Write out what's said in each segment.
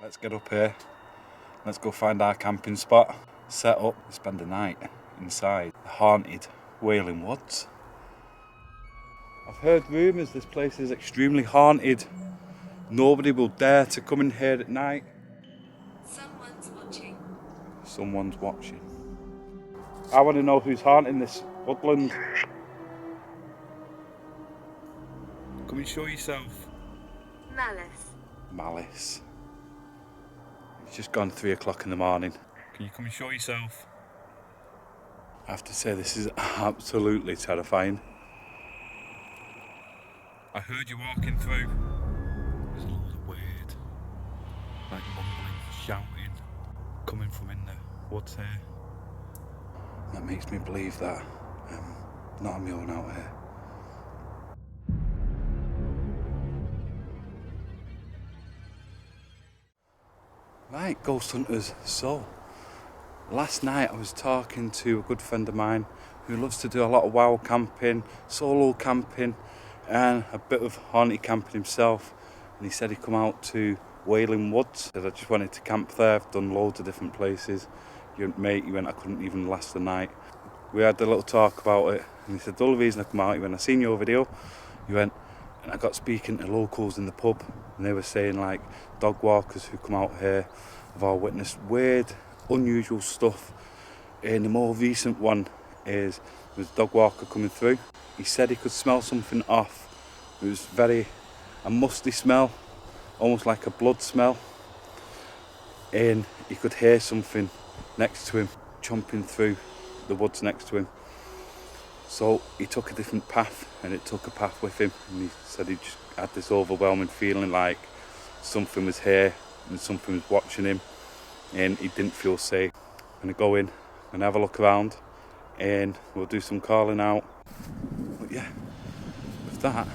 Let's get up here. Let's go find our camping spot. Set up, spend the night inside the haunted Wailing Woods. I've heard rumours this place is extremely haunted. Nobody will dare to come in here at night. Someone's watching. Someone's watching. I want to know who's haunting this woodland. Come and show yourself. Malice. It's just gone 3 o'clock in the morning. Can you come and show yourself? I have to say, this is absolutely terrifying. I heard you walking through. There's a lot of weird, like mumbling, shouting, coming from in the woods here. That makes me believe that I'm not on my own out here. Right, ghost hunters. So, last night I was talking to a good friend of mine who loves to do a lot of wild camping, solo camping, and a bit of haunted camping himself. And he said he'd come out to Wailing Woods. He said, I just wanted to camp there. I've done loads of different places. Mate, he went, I couldn't even last the night. We had a little talk about it, and he said, the only reason I come out, he went, I seen your video. He went, and I got speaking to locals in the pub, and they were saying like dog walkers who come out here have all witnessed weird, unusual stuff. And the more recent one is there was a dog walker coming through. He said he could smell something off. It was a musty smell, almost like a blood smell. And he could hear something next to him, chomping through the woods next to him. So he took a different path, and it took a path with him, and he said he just had this overwhelming feeling like something was here and something was watching him, and he didn't feel safe. I'm going to go in and have a look around, and we'll do some calling out. But yeah, with that,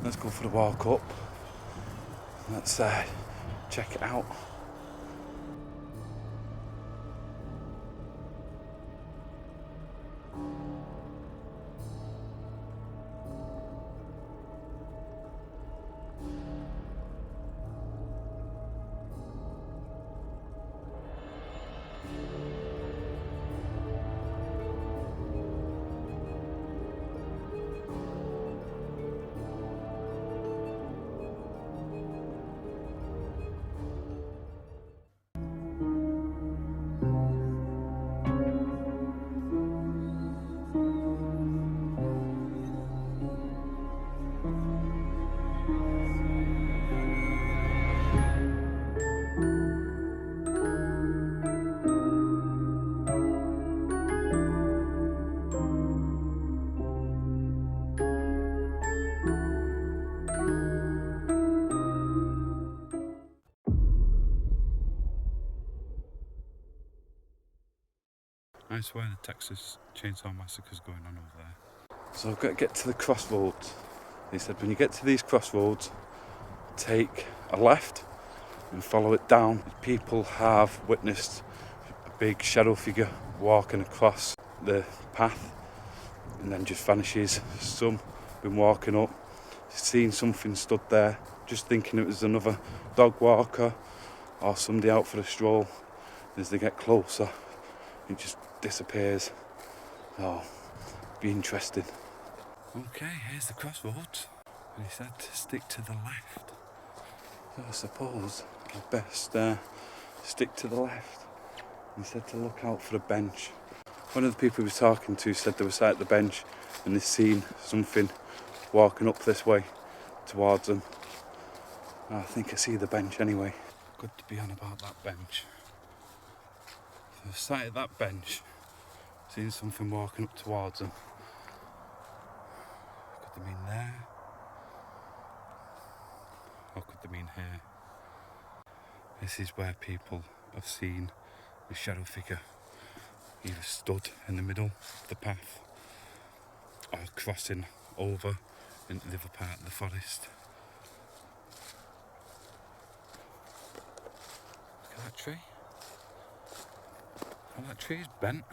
let's go for the walk up. Let's check it out. I swear the Texas Chainsaw Massacre's going on over there. So I've got to get to the crossroads. They said when you get to these crossroads, take a left and follow it down. People have witnessed a big shadow figure walking across the path and then just vanishes. Some been walking up, seen something stood there, just thinking it was another dog walker or somebody out for a stroll. As they get closer, it just disappears. Oh, be interesting. Okay, here's the crossroads. And he said to stick to the left. So I suppose I'd best stick to the left. He said to look out for a bench. One of the people he was talking to said they were sat at the bench and they'd seen something walking up this way towards them. I think I see the bench anyway. Good to be on about that bench. So I sat at that bench, seeing something walking up towards them. Could they mean there? Or could they mean here? This is where people have seen the shadow figure either stood in the middle of the path or crossing over into the other part of the forest. Look at that tree. Oh, that tree is bent.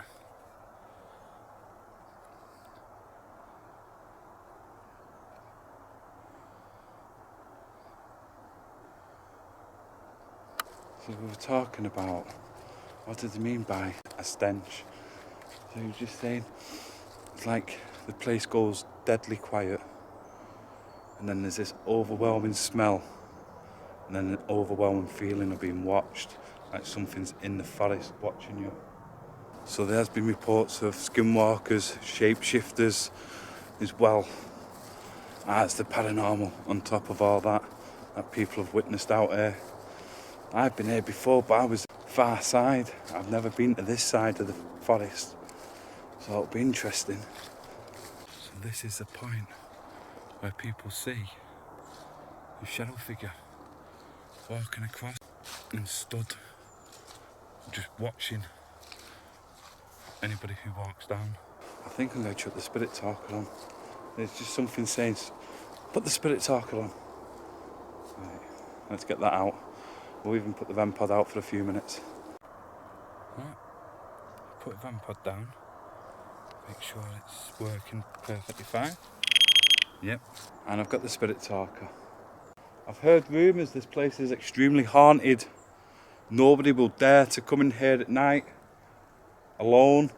So we were talking about what did they mean by a stench. So he was just saying it's like the place goes deadly quiet, and then there's this overwhelming smell, and then an overwhelming feeling of being watched, like something's in the forest watching you. So there has been reports of skinwalkers, shapeshifters as well as the paranormal on top of all that people have witnessed out here. I've been here before, but I was far side. I've never been to this side of the forest, so it'll be interesting. So this is the point where people see a shadow figure walking across and stood just watching anybody who walks down. I think I'm going to chuck the spirit talker on. There's just something saying, put the spirit talker on. Right, let's get that out. We'll even put the van pod out for a few minutes. Right, put the van pod down. Make sure it's working perfectly fine. Yep, and I've got the spirit talker. I've heard rumours this place is extremely haunted. Nobody will dare to come in here at night alone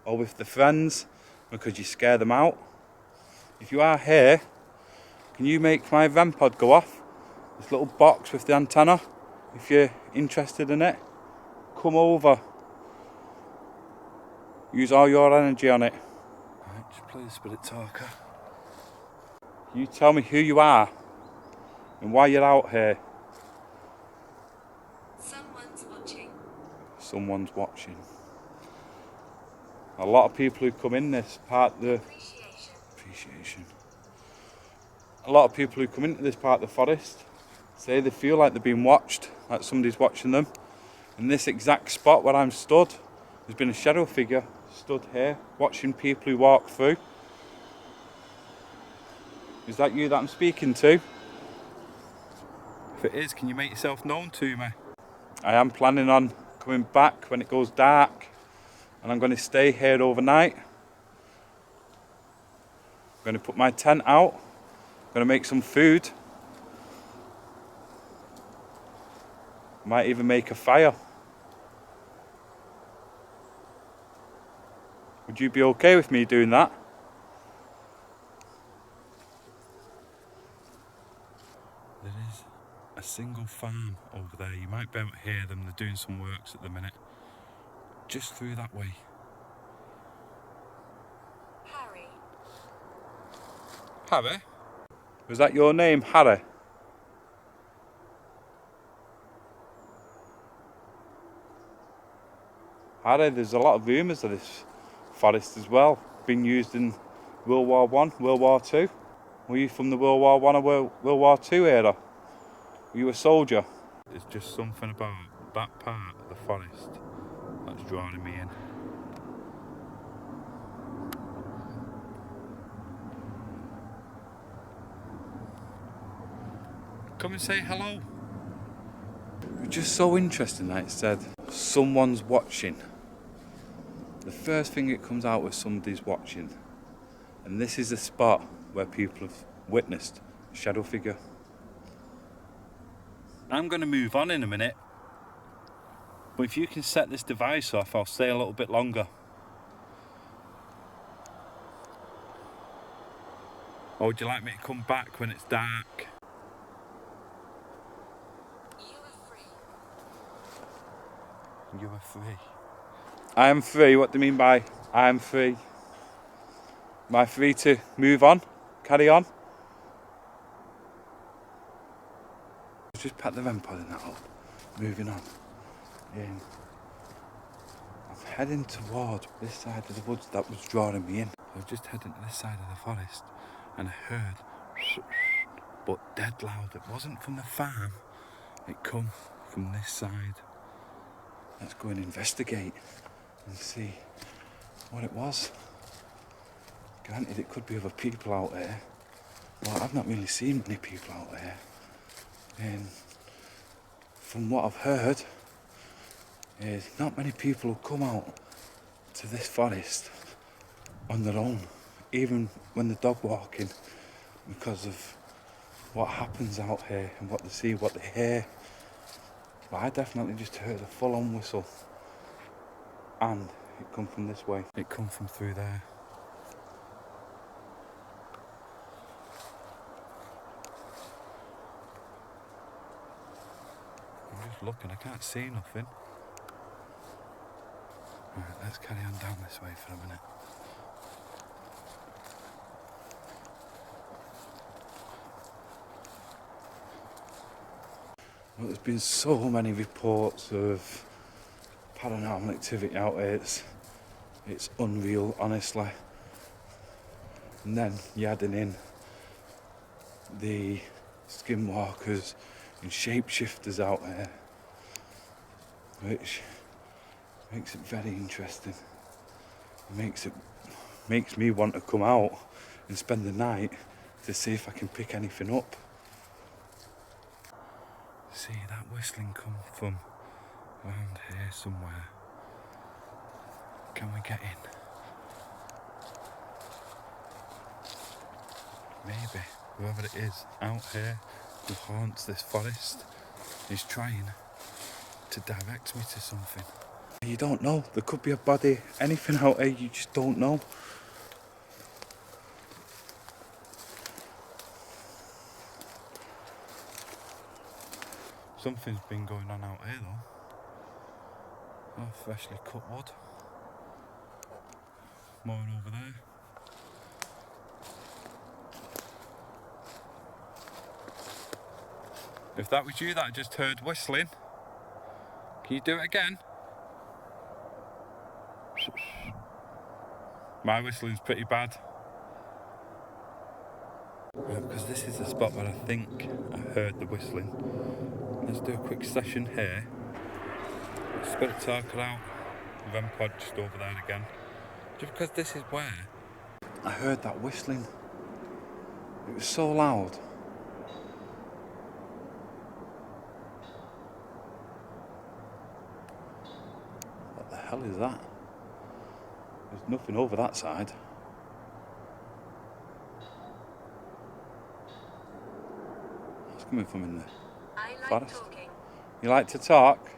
or with their friends because you scare them out. If you are here, can you make my van pod go off? This little box with the antenna. If you're interested in it, come over. Use all your energy on it. Right, just play the spirit talker. You tell me who you are and why you're out here. Someone's watching. Someone's watching. A lot of people who come in this part of the appreciation. A lot of people who come into this part of the forest say they feel like they're being watched, like somebody's watching them. In this exact spot where I'm stood, there's been a shadow figure stood here watching people who walk through. Is that you that I'm speaking to? If it is, can you make yourself known to me? I am planning on coming back when it goes dark, and I'm going to stay here overnight. I'm going to put my tent out. I'm going to make some food. Might even make a fire. Would you be okay with me doing that? There is a single farm over there. You might be able to hear them. They're doing some works at the minute. Just through that way. Harry. Harry? Was that your name, Harry? Harry, there's a lot of rumours of this forest as well. Been used in World War One, World War Two. Were you from the World War One or World War Two era? Were you a soldier? There's just something about that part of the forest that's drawing me in. Come and say hello. It was just so interesting that it said, someone's watching. The first thing it comes out with, somebody's watching. And this is the spot where people have witnessed a shadow figure. I'm going to move on in a minute. But if you can set this device off, I'll stay a little bit longer. Or would you like me to come back when it's dark? You are free. You are free. I am free. What do you mean by I am free? Am I free to move on? Carry on? Just pat the REM pod in that up. Moving on. I'm heading towards this side of the woods that was drawing me in. I was just heading to this side of the forest and I heard but dead loud. It wasn't from the farm. It come from this side. Let's go and investigate and see what it was. Granted, it could be other people out there. Well, I've not really seen many people out there. And from what I've heard, is not many people who come out to this forest on their own, even when they're dog walking, because of what happens out here and what they see, what they hear. But I definitely just heard a full-on whistle. And it come from this way. It come from through there. I'm just looking, I can't see nothing. Right, let's carry on down this way for a minute. Well, there's been so many reports of paranormal activity out here. It's unreal, honestly. And then you're adding in the skinwalkers and shapeshifters out there, which makes it very interesting. It makes me want to come out and spend the night to see if I can pick anything up. See, that whistling come from around here somewhere. Can we get in? Maybe whoever it is out here who haunts this forest is trying to direct me to something. You don't know, there could be a body, anything out there, you just don't know. Something's been going on out here though. Oh, freshly cut wood. More over there. If that was you that I just heard whistling, can you do it again? My whistling's pretty bad. Right, because this is the spot where I think I heard the whistling. Let's do a quick session here. Spirit talker out. Then pod just over there again. Just because this is where I heard that whistling. It was so loud. What the hell is that? There's nothing over that side. What's coming from in there? I like Forest. talking. You like to talk?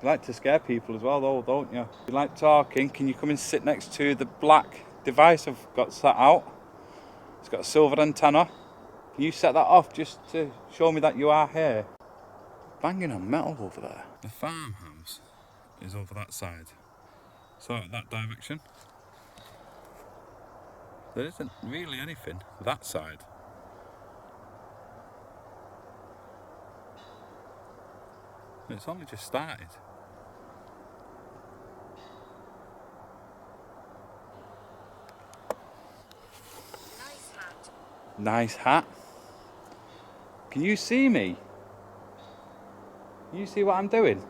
You like to scare people as well though, don't you? You like talking, can you come and sit next to the black device I've got set out? It's got a silver antenna. Can you set that off just to show me that you are here? Banging on metal over there. The farmhouse is over that side. So that direction. There isn't really anything that side. It's only just started. Nice hat. Nice hat. Can you see me? Can you see what I'm doing?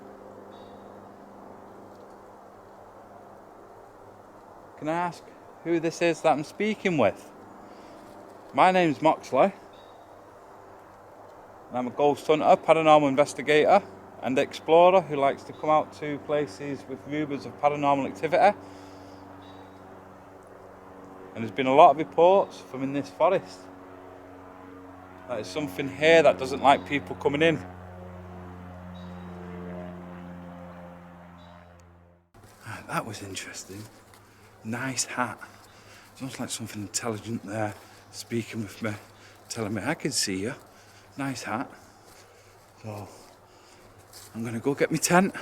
Can I ask who this is that I'm speaking with? My name's Moxley. And I'm a ghost hunter, paranormal investigator and explorer who likes to come out to places with rumours of paranormal activity. And there's been a lot of reports from in this forest. There's something here that doesn't like people coming in. That was interesting. Nice hat. Sounds like something intelligent there, speaking with me, telling me I can see you. Nice hat. So I'm gonna go get my tent.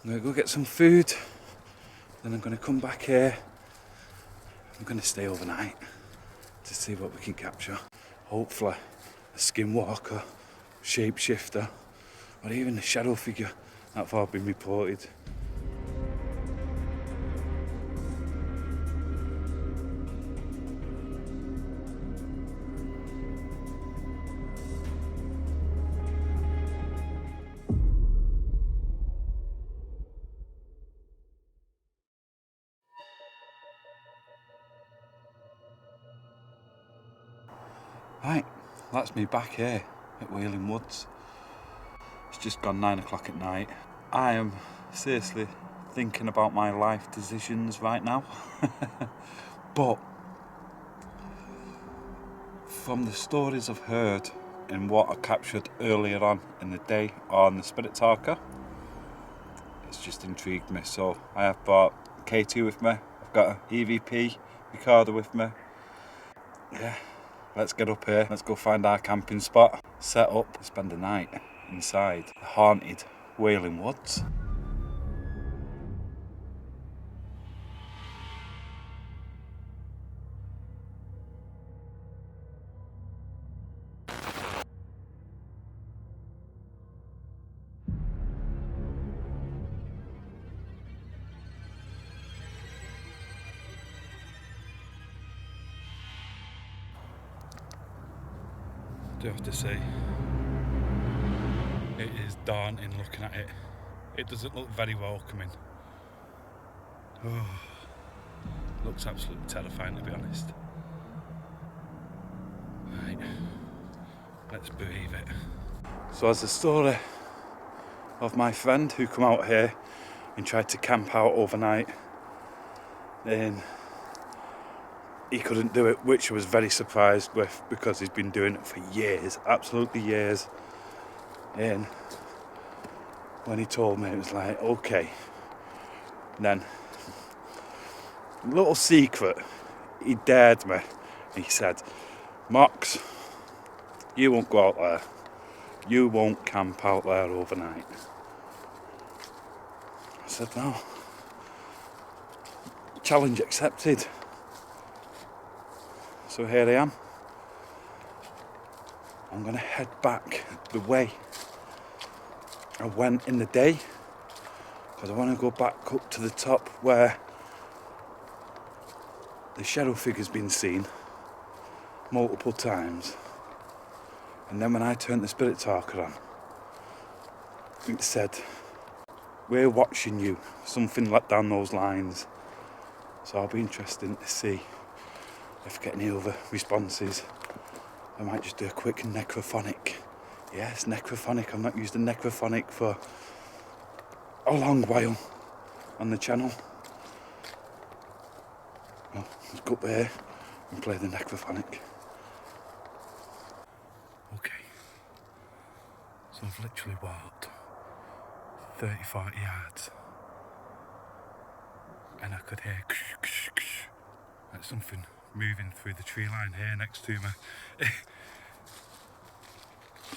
I'm gonna go get some food. Then I'm gonna come back here. I'm gonna stay overnight to see what we can capture. Hopefully a skinwalker, shapeshifter, or even a shadow figure that far been reported. Right, that's me back here at Wailing Woods. It's just gone 9 o'clock at night. I am seriously thinking about my life decisions right now. But from the stories I've heard in what I captured earlier on in the day on the Spirit Talker. It's just intrigued me, so I have brought K2 with me, I've got an EVP recorder with me. Yeah, let's get up here, let's go find our camping spot, set up, spend the night inside the haunted Wailing Woods. I do have to say, it is daunting looking at it. It doesn't look very welcoming. Oh, looks absolutely terrifying, to be honest. Right, let's believe it. So as the story of my friend who come out here and tried to camp out overnight, and he couldn't do it, which I was very surprised with because he's been doing it for years, absolutely years. And when he told me, it was like, okay. And then, little secret, he dared me. He said, Mox, you won't go out there. You won't camp out there overnight. I said, no. Challenge accepted. So here I am. I'm going to head back the way I went in the day, because I want to go back up to the top where the shadow figure's been seen multiple times. And then when I turned the Spirit Talker on, it said, we're watching you, something like down those lines. So I'll be interested to see if I get any other responses. I might just do a quick necrophonic. Yes, necrophonic. I've not used a necrophonic for a long while on the channel. Well, let's go up there and play the necrophonic. Okay, so I've literally walked 30-40 yards and I could hear like something moving through the tree line here next to me.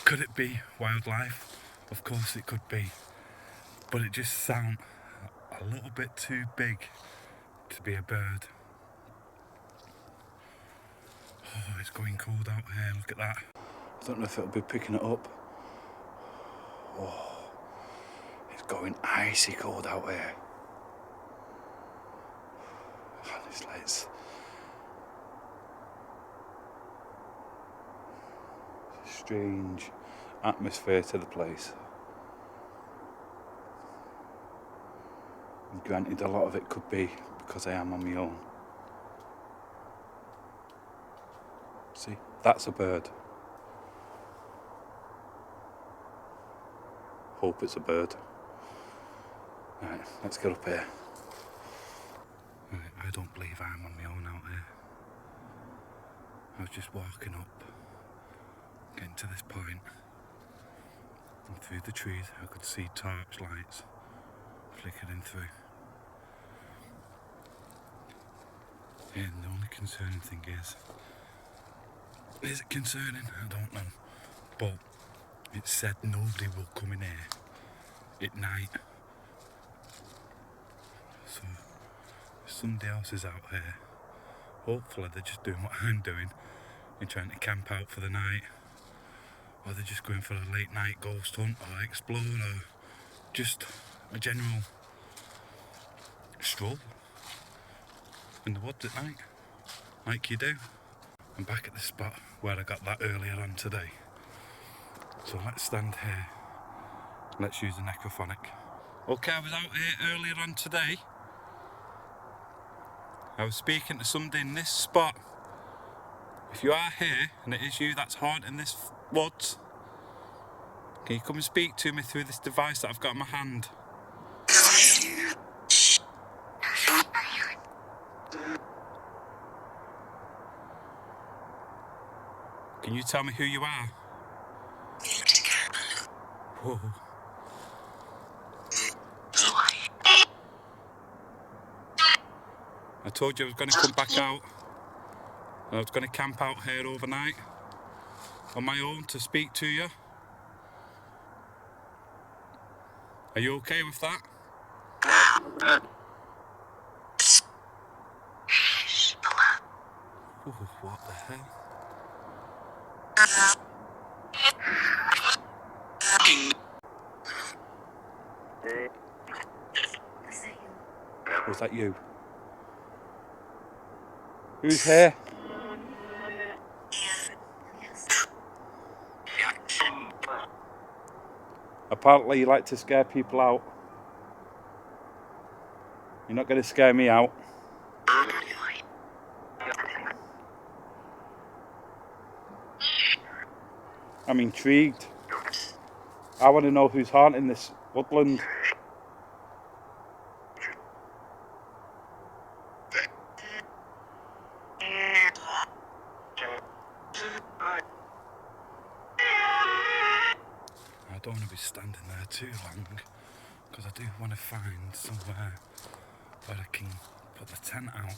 Could it be wildlife? Of course it could be, but it just sounds a little bit too big to be a bird. Oh, it's going cold out here, look at that. I don't know if it'll be picking it up. Oh, it's going icy cold out here. Honestly, it's a strange atmosphere to the place. And granted, a lot of it could be because I am on my own. See, that's a bird. Hope it's a bird. Right, let's get up here. Right, I don't believe I'm on my own out here. I was just walking up, getting to this point, and through the trees I could see torch lights flickering through. And the only concerning thing is it concerning? I don't know. But it said nobody will come in here at night. So if somebody else is out here, hopefully they're just doing what I'm doing and trying to camp out for the night. Or they're just going for a late night ghost hunt or explore or just a general stroll in the woods at night, like you do. I'm back at the spot where I got that earlier on today. So let's stand here. Let's use the necrophonic. Okay, I was out here earlier on today. I was speaking to somebody in this spot. If you are here and it is you that's haunting this woods, can you come and speak to me through this device that I've got in my hand? Can you tell me who you are? Whoa. I told you I was going to come back out. I was going to camp out here overnight on my own to speak to you. Are you okay with that? Oh, what the hell? Was that you? Who's here? Apparently you like to scare people out. You're not going to scare me out. I'm intrigued. I want to know who's haunting this woodland. I don't want to be standing there too long, because I do want to find somewhere where I can put the tent out.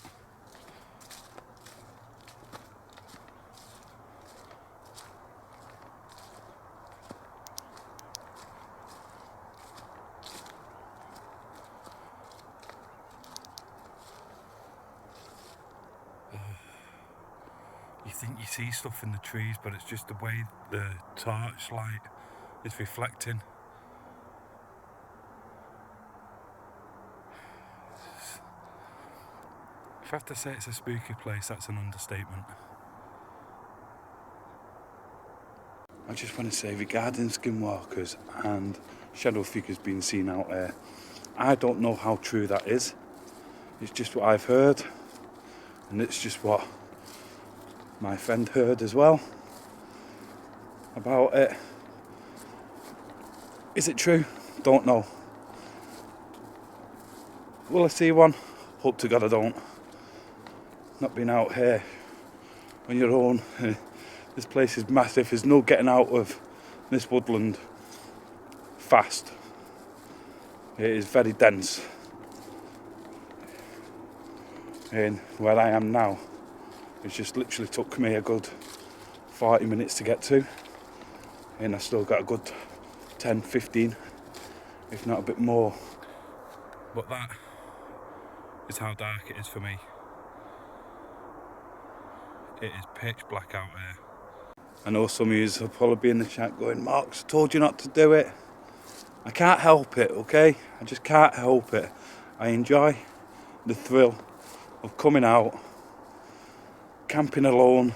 You think you see stuff in the trees, but it's just the way the torchlight is reflecting. If I have to say it's a spooky place, that's an understatement. I just want to say, regarding skinwalkers and shadow figures being seen out there, I don't know how true that is. It's just what I've heard, and it's just what my friend heard as well about it. Is it true? Don't know. Will I see one? Hope to God I don't. Not being out here on your own. This place is massive. There's no getting out of this woodland fast. It is very dense. And where I am now, it just literally took me a good 40 minutes to get to, and I still got a good 10, 15, if not a bit more. But that is how dark it is for me. It is pitch black out here. I know some of you will probably be in the chat going, "Mark's told you not to do it." I can't help it, okay? I just can't help it. I enjoy the thrill of coming out, camping alone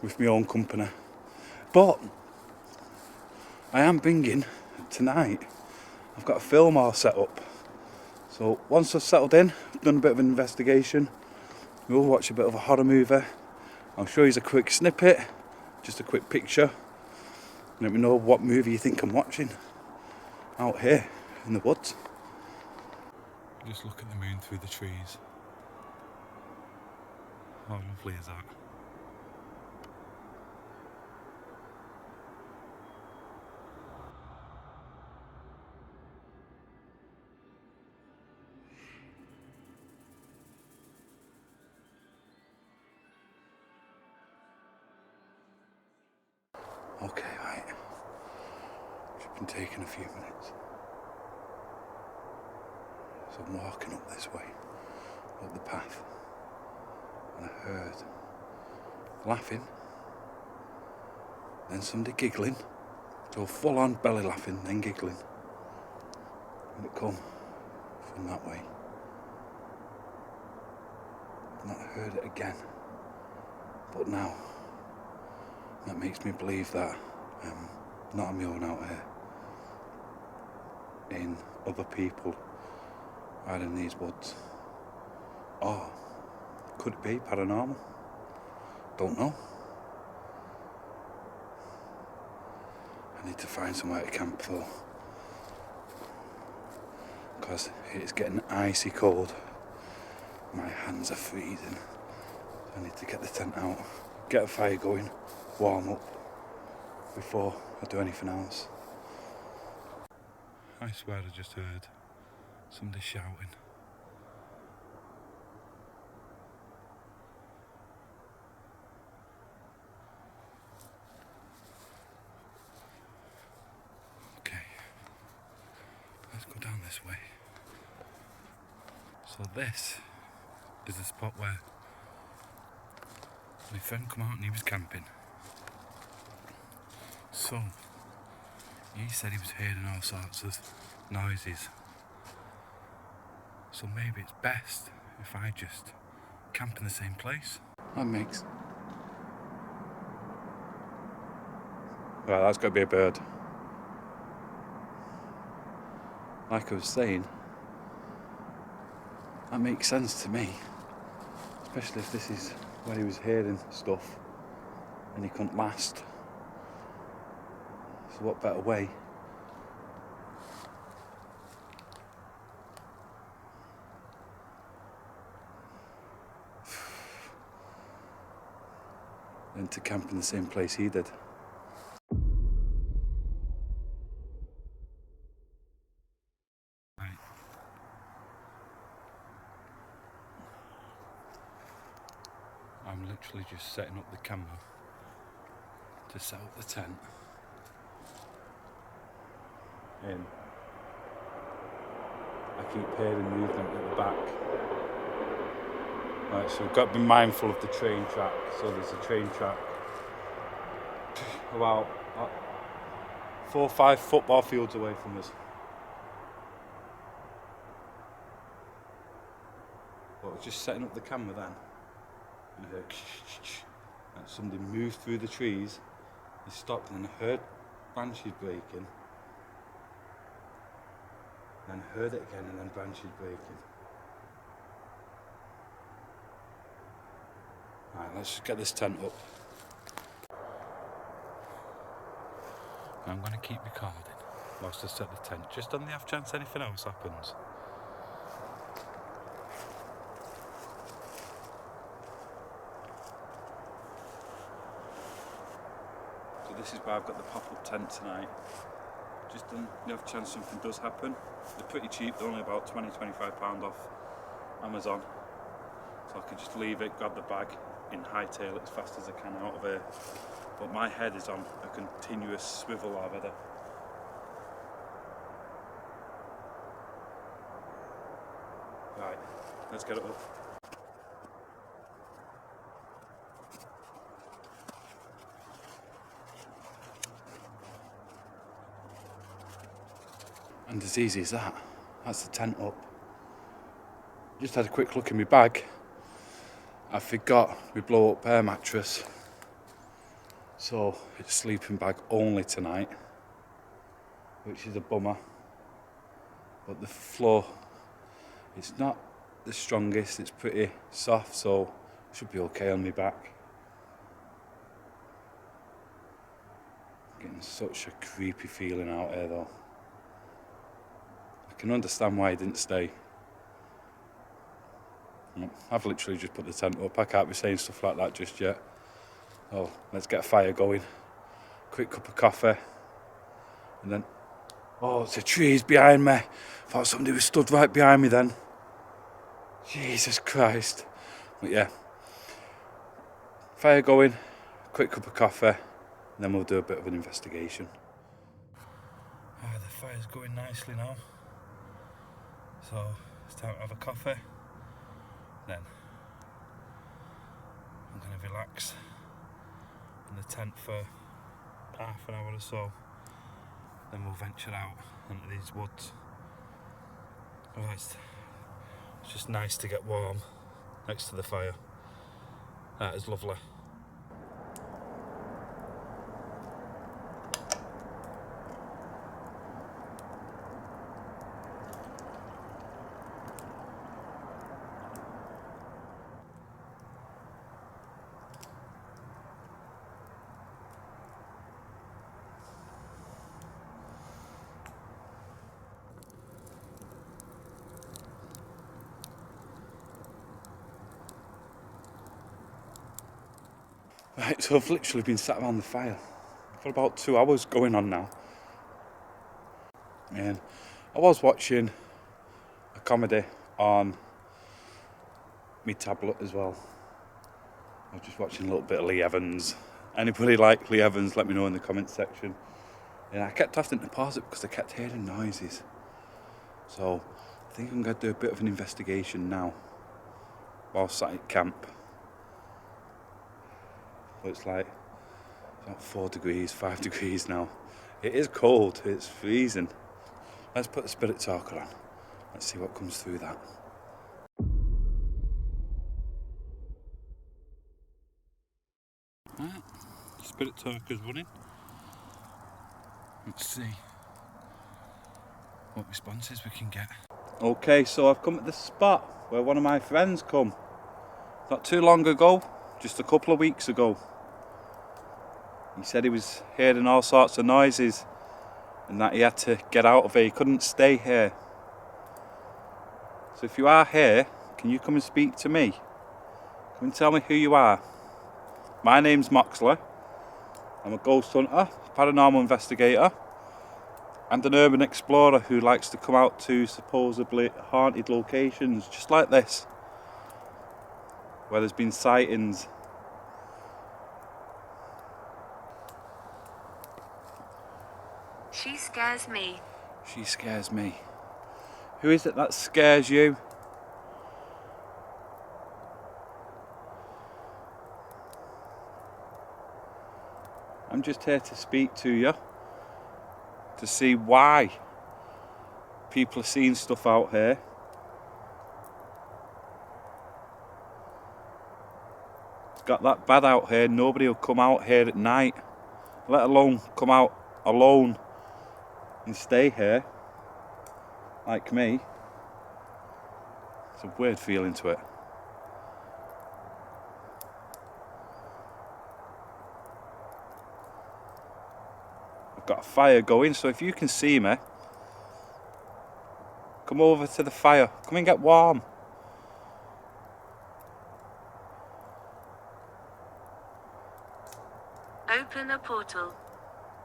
with my own company. But I am binging tonight. I've got a film all set up. So once I've settled in, I've done a bit of an investigation, we'll watch a bit of a horror movie. I'll show you a quick snippet, just a quick picture. Let me know what movie you think I'm watching out here in the woods. Just look at the moon through the trees. How lovely is that? Okay, right. Just been taking a few minutes. So I'm walking up this way, up the path, and I heard laughing, then somebody giggling, so full on belly laughing, then giggling. And it come from that way. I've not heard it again, but now that makes me believe that I'm not on my own out here. In other people are in these woods. Or could it be paranormal? Don't know. I need to find somewhere to camp for, because it's getting icy cold. My hands are freezing. So I need to get the tent out, get a fire going, warm up. before I do anything else. I swear I just heard somebody shouting. Okay, let's go down this way. So this is the spot where my friend come out and he was camping. So he said he was hearing all sorts of noises. So maybe it's best if I just camp in the same place. That makes... Right, that's got to be a bird. Like I was saying, that makes sense to me. Especially if this is where he was hearing stuff and he couldn't last. So what better way than to camp in the same place he did. Right. I'm literally just setting up the camera to set up the tent. And I keep hearing movement at the back. Right, so we've got to be mindful of the train track. So there's a train track about 4 or 5 football fields away from us. But I was just setting up the camera then. And I heard and somebody moved through the trees. They stopped and then I heard branches breaking. Then I heard it again and then branches breaking. Right, let's just get this tent up. I'm going to keep recording whilst I set the tent, just on the off chance anything else happens. So this is why I've got the pop-up tent tonight. Just on the off chance something does happen. They're pretty cheap, they're only about £20-25 off Amazon. So I can just leave it, grab the bag, and hightail it as fast as I can out of here. But my head is on a continuous swivel already. Right, let's get it up. And as easy as that, that's the tent up. Just had a quick look in my bag. I forgot my blow up air mattress. So it's sleeping bag only tonight, which is a bummer. But the floor, it's not the strongest, it's pretty soft, so it should be okay on my back. Getting such a creepy feeling out here though. I can understand why he didn't stay. I've literally just put the tent up. I can't be saying stuff like that just yet. Oh, let's get a fire going. Quick cup of coffee. And then, oh, it's the trees behind me. Thought somebody was stood right behind me then. Jesus Christ. But yeah, fire going, quick cup of coffee, and then we'll do a bit of an investigation. Ah, the fire's going nicely now. So it's time to have a coffee. Then I'm going to relax in the tent for half an hour or so. Then we'll venture out into these woods. Oh, it's just nice to get warm next to the fire. That is lovely. Right, so I've literally been sat around the fire for about 2 hours going on now. And I was watching a comedy on my tablet as well. I was just watching a little bit of Lee Evans. Anybody like Lee Evans, let me know in the comments section. And I kept having to pause it because I kept hearing noises. So I think I'm going to do a bit of an investigation now while sat at camp. But it's like 4 degrees, 5 degrees now. It is cold, it's freezing. Let's put the spirit talker on. Let's see what comes through that. Right, spirit talker's running. Let's see what responses we can get. Okay, so I've come at the spot where one of my friends come. Not too long ago, just a couple of weeks ago. He said he was hearing all sorts of noises and that he had to get out of here. He couldn't stay here. So if you are here, can you come and speak to me? Come and tell me who you are. My name's Moxley. I'm a ghost hunter, paranormal investigator, and an urban explorer who likes to come out to supposedly haunted locations just like this, where there's been sightings. She scares me. She scares me. Who is it that scares you? I'm just here to speak to you, to see why people are seeing stuff out here. It's got that bad out here, nobody will come out here at night, let alone come out alone and stay here, like me. It's a weird feeling to it. I've got a fire going, so if you can see me, come over to the fire, come and get warm. Open a portal.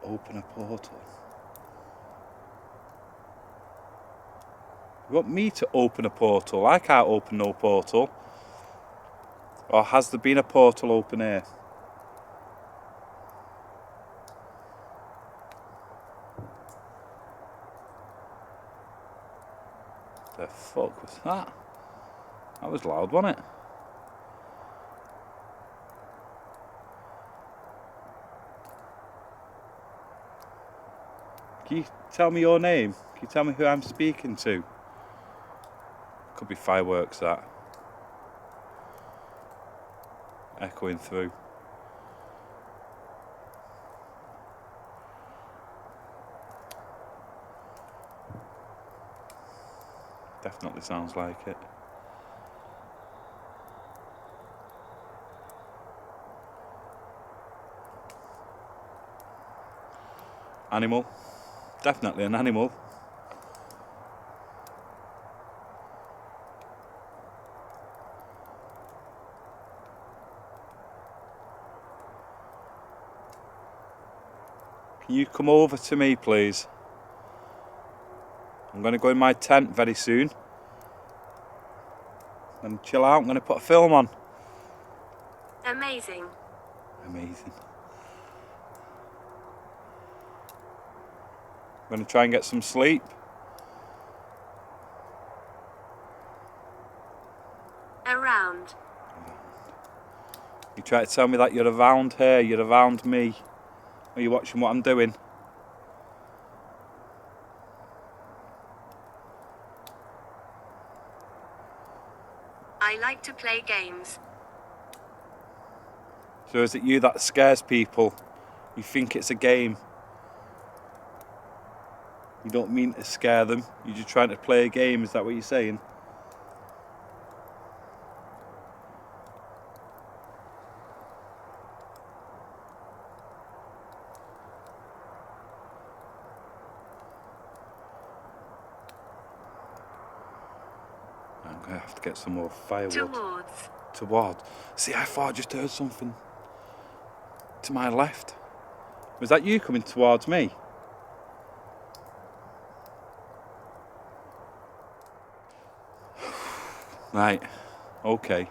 Open a portal. You want me to open a portal? I can't open no portal. Or has there been a portal open here? The fuck was that? That was loud, wasn't it? Can you tell me your name? Can you tell me who I'm speaking to? Could be fireworks, that. Echoing through. Definitely sounds like it. Animal. Definitely an animal. Can you come over to me, please? I'm going to go in my tent very soon and chill out. I'm going to put a film on. Amazing. Amazing. I'm going to try and get some sleep. Around. You try to tell me that you're around here, you're around me. Are you watching what I'm doing? I like to play games. So is it you that scares people? You think it's a game? You don't mean to scare them, you're just trying to play a game, is that what you're saying? I'm going to have to get some more firewood. Towards. See, I thought I just heard something to my left. Was that you coming towards me? Right, okay.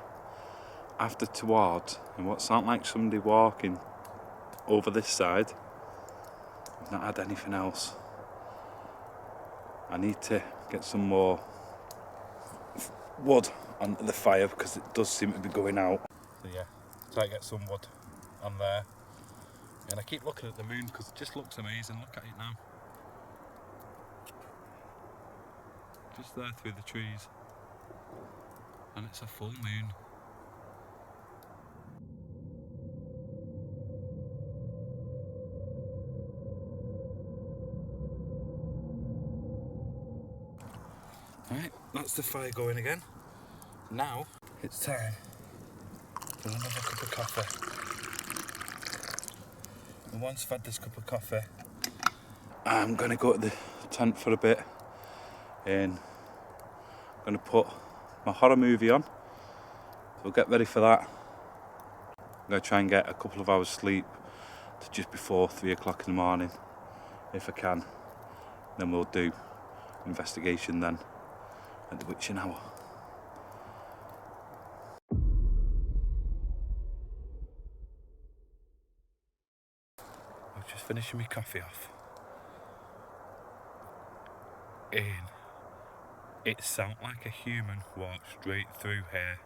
After towards, and what sounded like somebody walking over this side, I've not had anything else. I need to get some more wood on the fire because it does seem to be going out. So yeah, try to get some wood on there. And I keep looking at the moon because it just looks amazing. Look at it now. Just there through the trees. And it's a full moon. Right, that's the fire going again. Now it's time for another cup of coffee. And once I've had this cup of coffee, I'm going to go to the tent for a bit and I'm going to put my horror movie on. So we'll get ready for that. I'm going to try and get a couple of hours sleep to just before 3 o'clock in the morning, if I can. Then we'll do investigation then at the witching hour. I'm just finishing my coffee off. And it sounded like a human walked straight through here.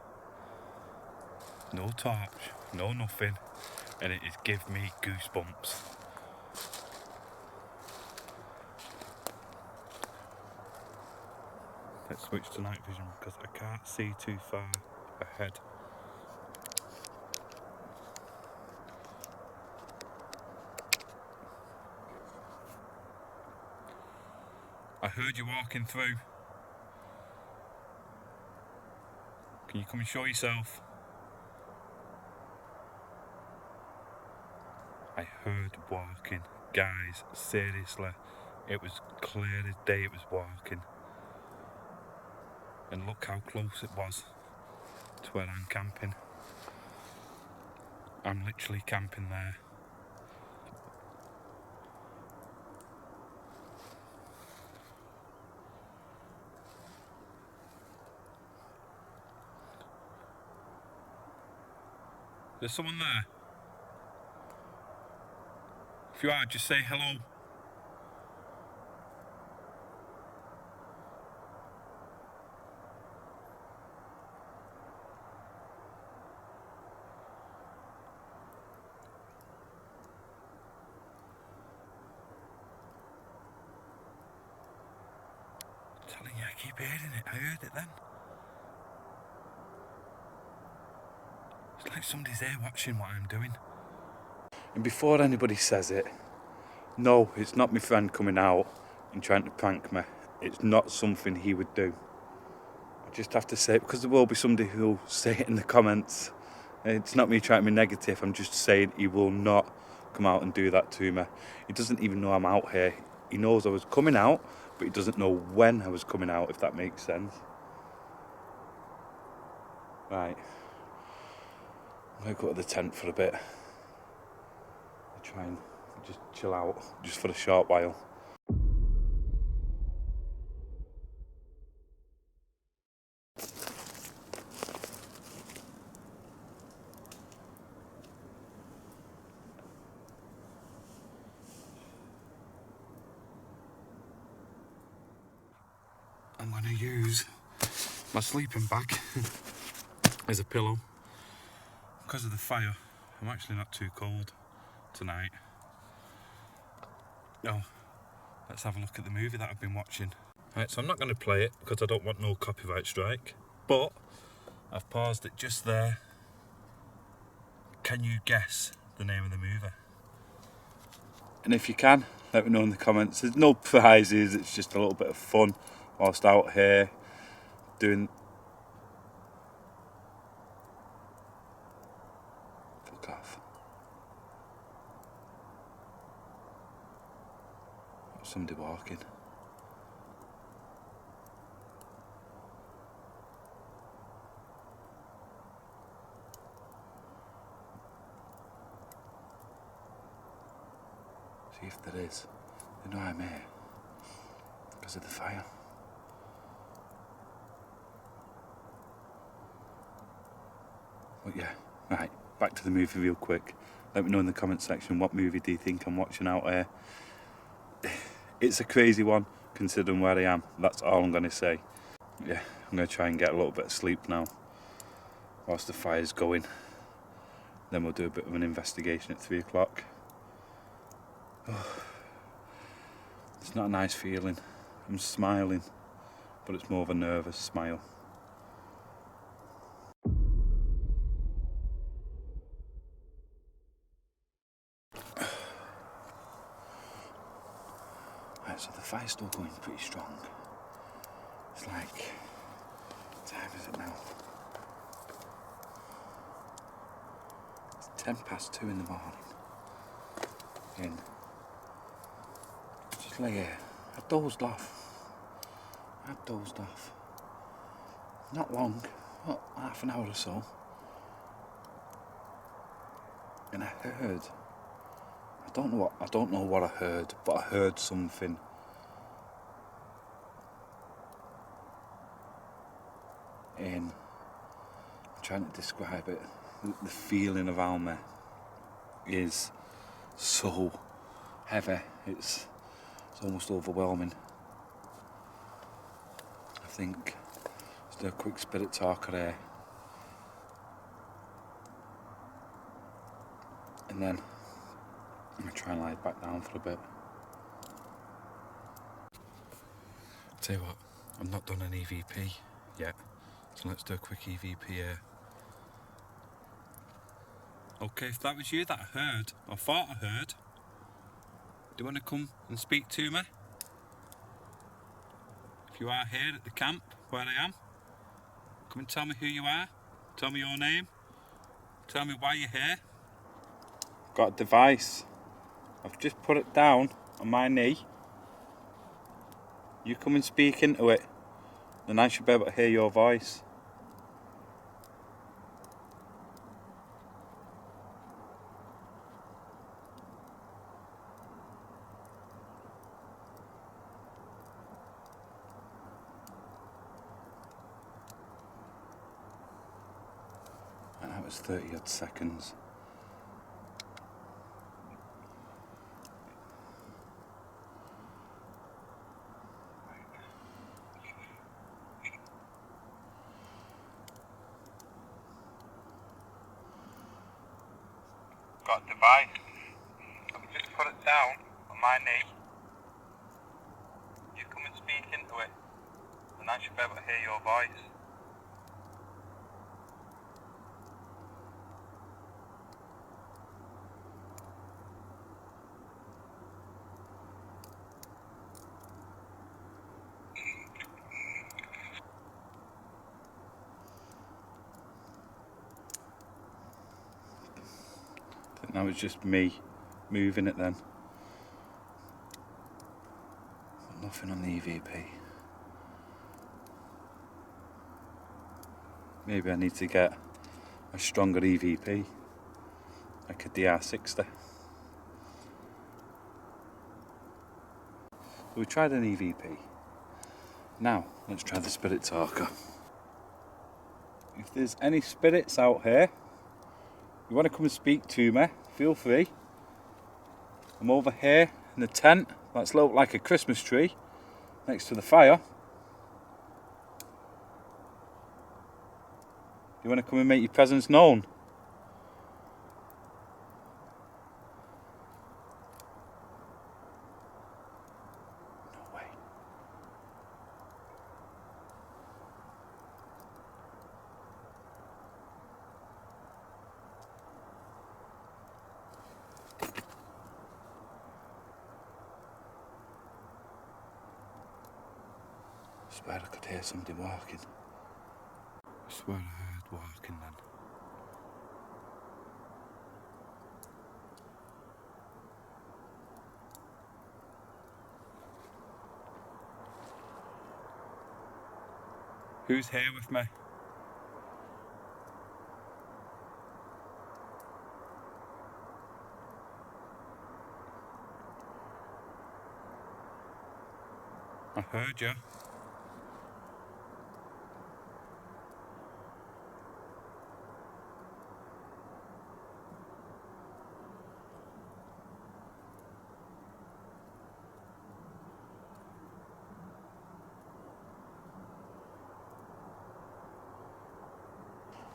No torch, no nothing, and it has given me goosebumps. Let's switch to night vision because I can't see too far ahead. I heard you walking through. Can you come and show yourself? I heard walking. Guys, seriously, it was clear as day it was walking. And look how close it was to where I'm camping. I'm literally camping there. There's someone there. If you are, just say hello. I'm telling you, I keep hearing it. I heard it then. It's like somebody's there watching what I'm doing. And before anybody says it, no, it's not my friend coming out and trying to prank me. It's not something he would do. I just have to say it because there will be somebody who'll say it in the comments. It's not me trying to be negative, I'm just saying he will not come out and do that to me. He doesn't even know I'm out here. He knows I was coming out, but he doesn't know when I was coming out, if that makes sense. Right. I'm going to go to the tent for a bit. Try and just chill out, just for a short while. I'm going to use my sleeping bag as a pillow. Because of the fire, I'm actually not too cold tonight. Now, let's have a look at the movie that I've been watching. Right, so I'm not going to play it because I don't want no copyright strike, but I've paused it just there. Can you guess the name of the movie? And if you can, let me know in the comments. There's no prizes, it's just a little bit of fun whilst out here doing... Fuck off. Somebody walking. there is, they know I'm here because of the fire. But yeah, right, back to the movie real quick. Let me know in the comment section, what movie do you think I'm watching out here? It's a crazy one, considering where I am. That's all I'm going to say. Yeah, I'm going to try and get a little bit of sleep now, whilst the fire's going. Then we'll do a bit of an investigation at 3 o'clock. It's not a nice feeling. I'm smiling, but it's more of a nervous smile. Right, so the fire's still going pretty strong. It's like, what time is it now? It's 2:10 in the morning. And just lay here. I dozed off. Not long, about half an hour or so. And I heard, I don't know what I heard, but I heard something. And I'm trying to describe it. The feeling around me is so heavy. It's almost overwhelming. I think let's do a quick spirit talker here, and then I'm gonna try and lie back down for a bit. Tell you what, I've not done an EVP yet, so let's do a quick EVP here. Okay, if that was you that I heard, or thought I heard, do you want to come and speak to me? If you are here at the camp where I am, come and tell me who you are, tell me your name, tell me why you're here. Got a device. I've just put it down on my knee. You come and speak into it, then I should be able to hear your voice. And that was 30 odd seconds. Got a device. I've just put it down on my knee. You come and speak into it, and I should be able to hear your voice. I think that was just me moving it then. But nothing on the EVP. Maybe I need to get a stronger EVP, like a DR60. So we tried an EVP. Now, let's try the spirit talker. If there's any spirits out here, you want to come and speak to me, feel free. I'm over here in the tent, that's looked like a Christmas tree, next to the fire. You want to come and make your presence known? No way. I swear I could hear somebody walking. I swear I heard walking then. Who's here with me? I heard you.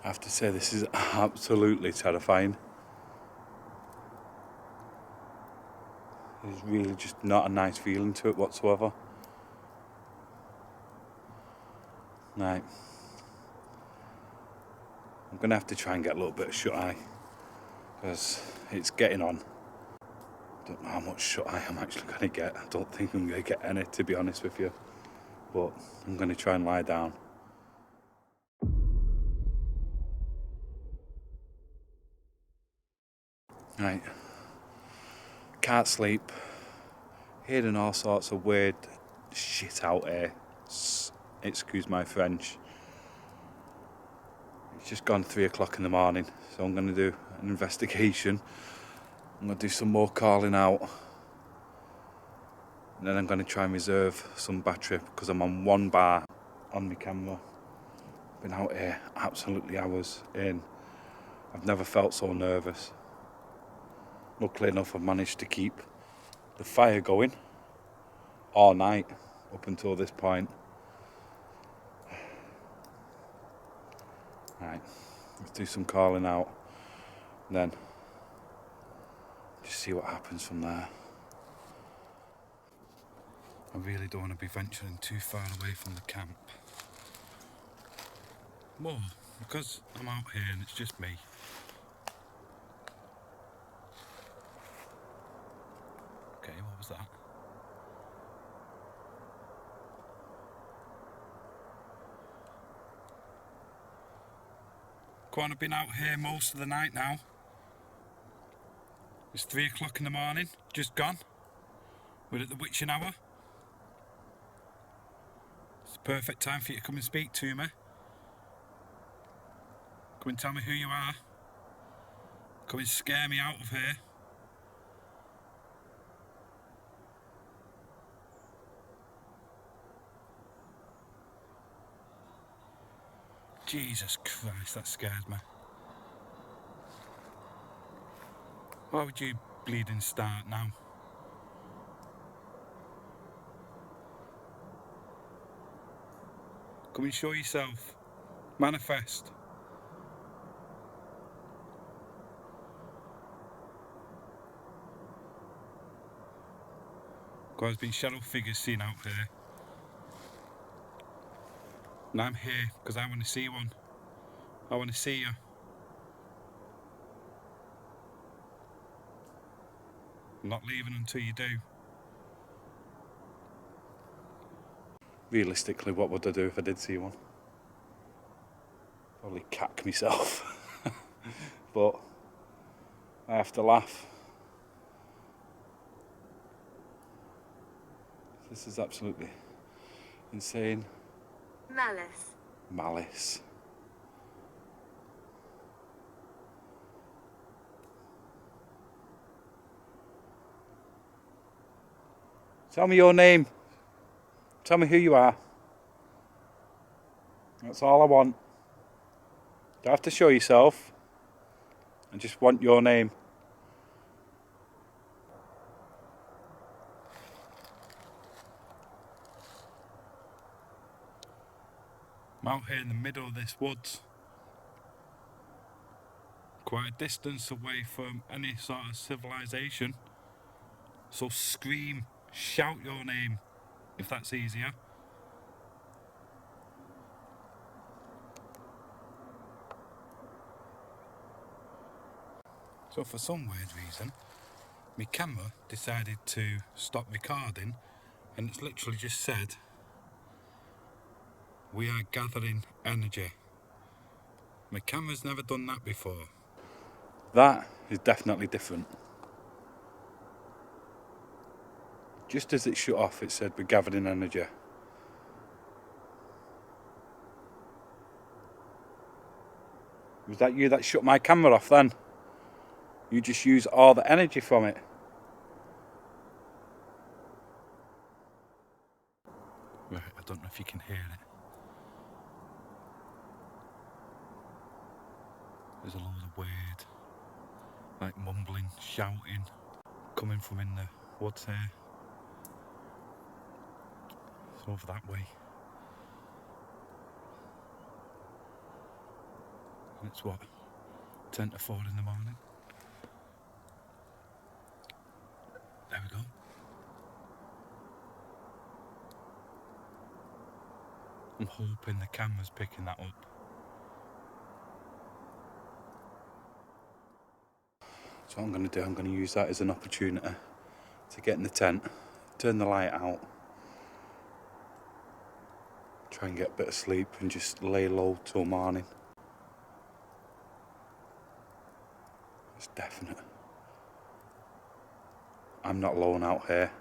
I have to say, this is absolutely terrifying. There's really just not a nice feeling to it whatsoever. Right. I'm going to have to try and get a little bit of shut-eye, because it's getting on. Don't know how much shut-eye I'm actually going to get. I don't think I'm going to get any, to be honest with you. But I'm going to try and lie down. Right. Can't sleep. Hearing all sorts of weird shit out here. Excuse my French. It's just gone 3 o'clock in the morning, so I'm going to do an investigation. I'm going to do some more calling out. And then I'm going to try and reserve some battery, because I'm on 1 bar on my camera. Been out here absolutely hours in. I've never felt so nervous. Luckily enough, I've managed to keep the fire going all night up until this point. Right, let's do some calling out, and then just see what happens from there. I really don't want to be venturing too far away from the camp. More because I'm out here and it's just me. Okay, what was that? Go on, I've been out here most of the night now. It's 3 o'clock in the morning, just gone. We're at the witching hour. It's the perfect time for you to come and speak to me. Come and tell me who you are. Come and scare me out of here. Jesus Christ, that scares me. Why would you bleeding start now? Come and show yourself. Manifest. God, there's been shadow figures seen out here. And I'm here because I want to see one. I want to see you. I'm not leaving until you do. Realistically, what would I do if I did see one? Probably cack myself. But I have to laugh. This is absolutely insane. Malice. Tell me your name. Tell me who you are. That's all I want. Don't have to show yourself. I just want your name. I'm out here in the middle of this woods. Quite a distance away from any sort of civilization. So scream, shout your name, if that's easier. So for some weird reason, my camera decided to stop recording, and it's literally just said, "We are gathering energy." My camera's never done that before. That is definitely different. Just as it shut off, it said, "We're gathering energy." Was that you that shut my camera off then? You just use all the energy from it. Right, I don't know if you can hear it. There's a load of weird, like mumbling, shouting, coming from in the woods here. It's over that way. And it's what, 10 to 4 in the morning? There we go. I'm hoping the camera's picking that up. So what I'm going to do, I'm going to use that as an opportunity to get in the tent, turn the light out, try and get a bit of sleep and just lay low till morning. It's definite. I'm not alone out here.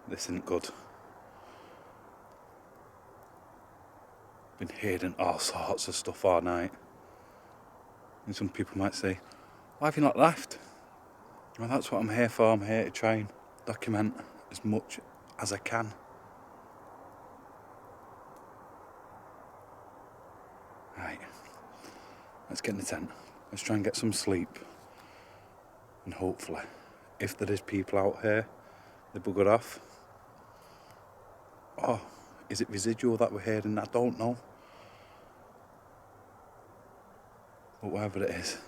This isn't good. Been hearing all sorts of stuff all night. And some people might say, why have you not left? Well, that's what I'm here for. I'm here to try and document as much as I can. Right, let's get in the tent. Let's try and get some sleep. And hopefully, if there is people out here, they bugger off. Or is it residual that we're hearing? I don't know. But whatever it is,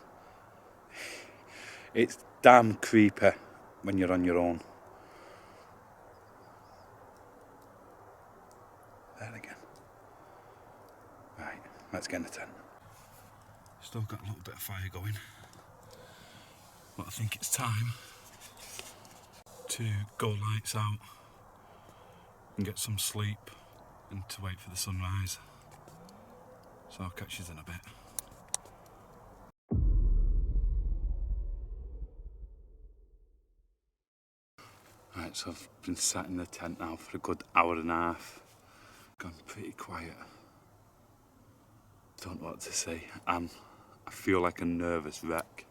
it's damn creepy when you're on your own. There again. Right, let's get in the tent. Still got a little bit of fire going. But I think it's time to go lights out and get some sleep and to wait for the sunrise. So I'll catch you in a bit. Right, so I've been sat in the tent now for a good hour and a half. Gone pretty quiet. Don't know what to say. I feel like a nervous wreck.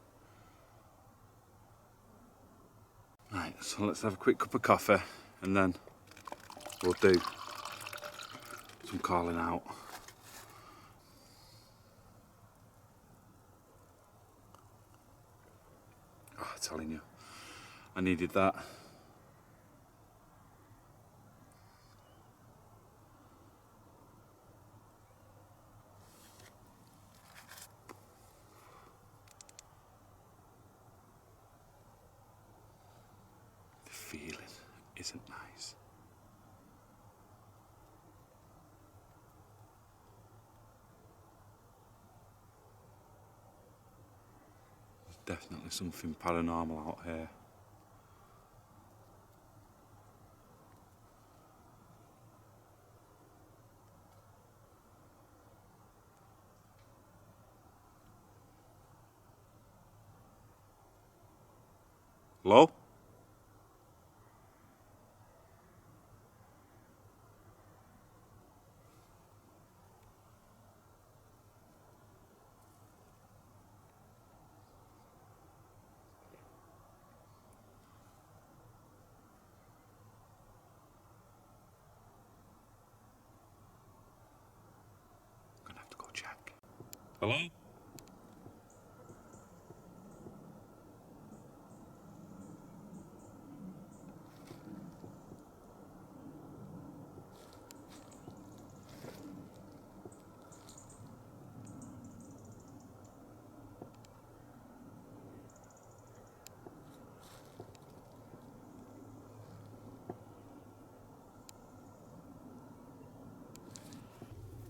Right, so let's have a quick cup of coffee and then we'll do some calling out. Oh, I'm telling you, I needed that. The feeling isn't nice. There's definitely something paranormal out here. Hello? I'm gonna have to go check. Hello?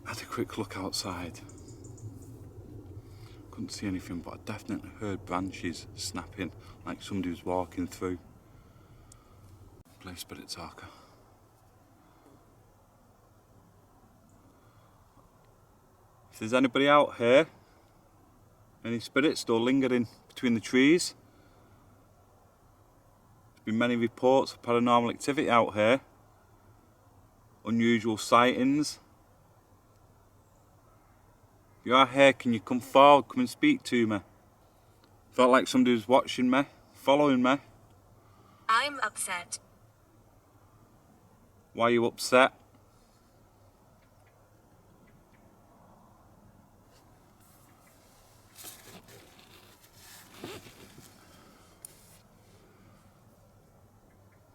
I had a quick look outside. Couldn't see anything, but I definitely heard branches snapping like somebody was walking through. Play Spirit Talker. If there's anybody out here, any spirits still lingering between the trees, there's been many reports of paranormal activity out here, unusual sightings. If you are here, can you come forward, come and speak to me? Felt like somebody was watching me, following me. I'm upset. Why are you upset?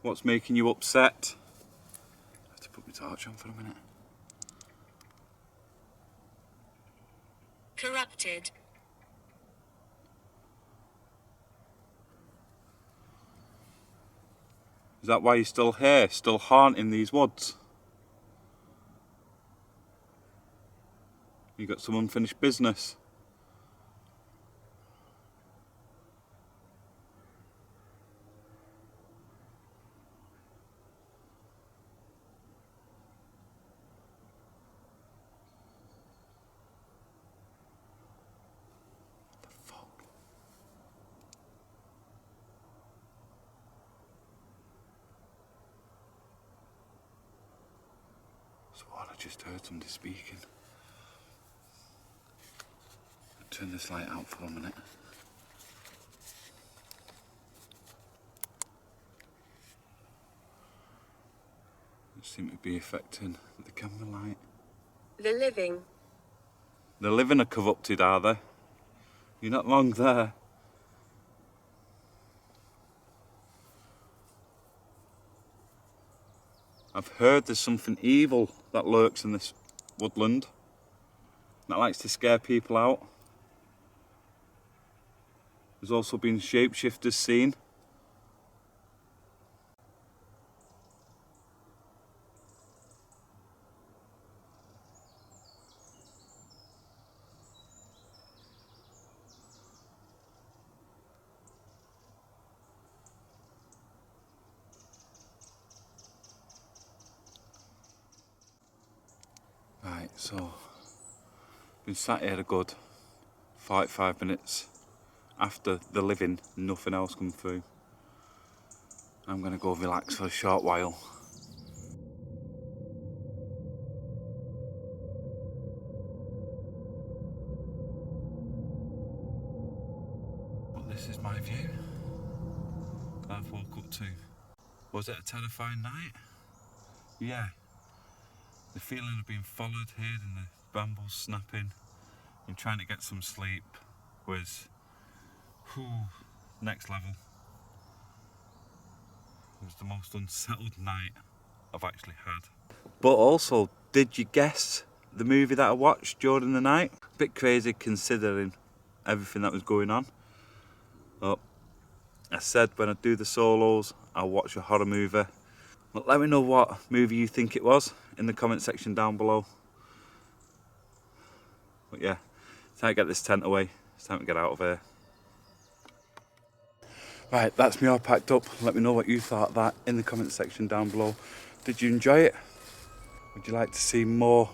What's making you upset? I have to put my torch on for a minute. Corrupted. Is that why you're still here, still haunting these woods? You got some unfinished business? What the fuck? So what, I just heard somebody speaking. I'll turn this light out for a minute. It seemed to be affecting the camera light. The living. The living are corrupted, are they? You're not long there. I've heard there's something evil that lurks in this woodland that likes to scare people out. There's also been shapeshifters seen. Right, so been sat here a good 45 minutes after the living, nothing else come through. I'm gonna go relax for a short while. But this is my view. I've woke up to. Was it a terrifying night? Yeah. The feeling of being followed, hearing the brambles snapping and trying to get some sleep was next level. It was the most unsettled night I've actually had. But also, did you guess the movie that I watched during the night? A bit crazy considering everything that was going on. But I said when I do the solos, I'll watch a horror movie. But let me know what movie you think it was in the comment section down below. But yeah, it's time to get this tent away. It's time to get out of here. Right, that's me all packed up. Let me know what you thought of that in the comment section down below. Did you enjoy it? Would you like to see more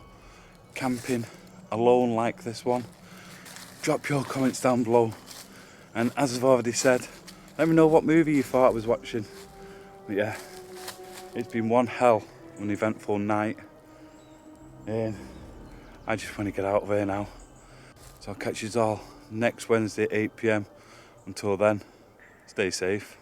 camping alone like this one? Drop your comments down below. And as I've already said, let me know what movie you thought I was watching. But yeah, it's been one hell of an eventful night. And I just want to get out of here now. So I'll catch you all next Wednesday at 8 PM. Until then, stay safe.